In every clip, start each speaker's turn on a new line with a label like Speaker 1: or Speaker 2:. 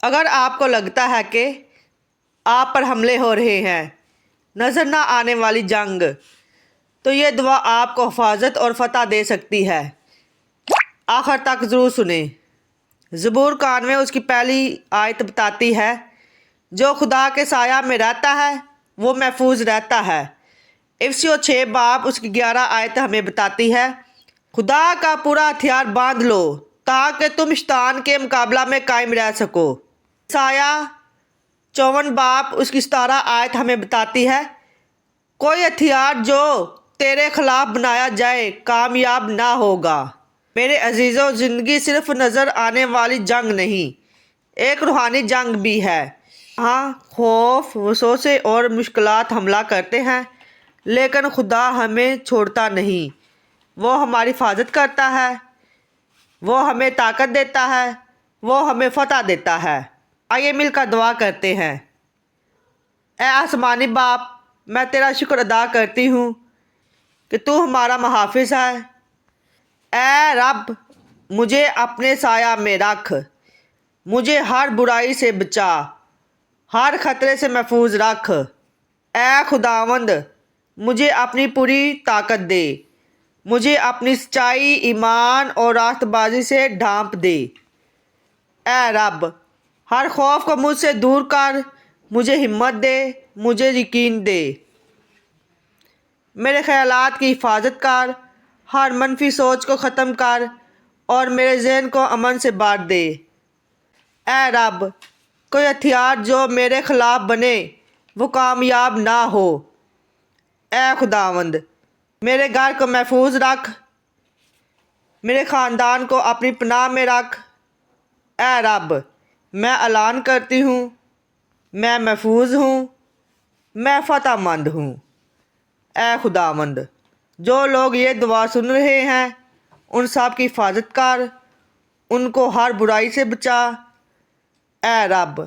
Speaker 1: اگر آپ کو لگتا ہے کہ آپ پر حملے ہو رہے ہیں، نظر نہ آنے والی جنگ، تو یہ دعا آپ کو حفاظت اور فتح دے سکتی ہے۔ آخر تک ضرور سنیں۔ زبور 91 اس کی پہلی آیت بتاتی ہے، جو خدا کے سایہ میں رہتا ہے وہ محفوظ رہتا ہے۔ افسیوں 6 باب اس کی 11 آیت ہمیں بتاتی ہے، خدا کا پورا ہتھیار باندھ لو تاکہ تم شیطان کے مقابلہ میں قائم رہ سکو۔ سایہ 54 باب اس کی 17 آیت ہمیں بتاتی ہے، کوئی ہتھیار جو تیرے خلاف بنایا جائے کامیاب نہ ہوگا۔ میرے عزیزوں، زندگی صرف نظر آنے والی جنگ نہیں، ایک روحانی جنگ بھی ہے۔ ہاں، خوف، وسوسے اور مشکلات حملہ کرتے ہیں، لیکن خدا ہمیں چھوڑتا نہیں۔ وہ ہماری حفاظت کرتا ہے، وہ ہمیں طاقت دیتا ہے، وہ ہمیں فتح دیتا ہے۔ آئیے مل کر دعا کرتے ہیں۔ اے آسمانی باپ، میں تیرا شکر ادا کرتی ہوں کہ تو ہمارا محافظ ہے۔ اے رب، مجھے اپنے سایہ میں رکھ، مجھے ہر برائی سے بچا، ہر خطرے سے محفوظ رکھ۔ اے خداوند، مجھے اپنی پوری طاقت دے، مجھے اپنی سچائی، ایمان اور راست بازی سے ڈھانپ دے۔ اے رب، ہر خوف کو مجھ سے دور کر، مجھے ہمت دے، مجھے یقین دے۔ میرے خیالات کی حفاظت کر، ہر منفی سوچ کو ختم کر اور میرے ذہن کو امن سے بھر دے۔ اے رب، کوئی ہتھیار جو میرے خلاف بنے وہ کامیاب نہ ہو۔ اے خداوند، میرے گھر کو محفوظ رکھ، میرے خاندان کو اپنی پناہ میں رکھ۔ اے رب، میں اعلان کرتی ہوں، میں محفوظ ہوں، میں فتح مند ہوں۔ اے خداوند، جو لوگ یہ دعا سن رہے ہیں ان سب کی حفاظت کر، ان کو ہر برائی سے بچا۔ اے رب،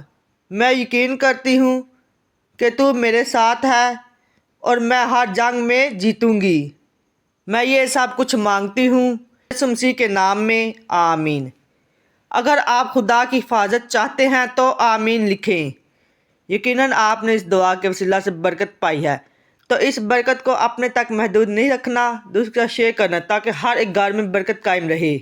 Speaker 1: میں یقین کرتی ہوں کہ تو میرے ساتھ ہے اور میں ہر جنگ میں جیتوں گی۔ میں یہ سب کچھ مانگتی ہوں یسوع مسیح کے نام میں، آمین۔ اگر آپ خدا کی حفاظت چاہتے ہیں تو آمین لکھیں۔ یقیناً آپ نے اس دعا کے وسیلہ سے برکت پائی ہے، تو اس برکت کو اپنے تک محدود نہیں رکھنا، دوسروں کے ساتھ شیئر کرنا تاکہ ہر ایک گھر میں برکت قائم رہے۔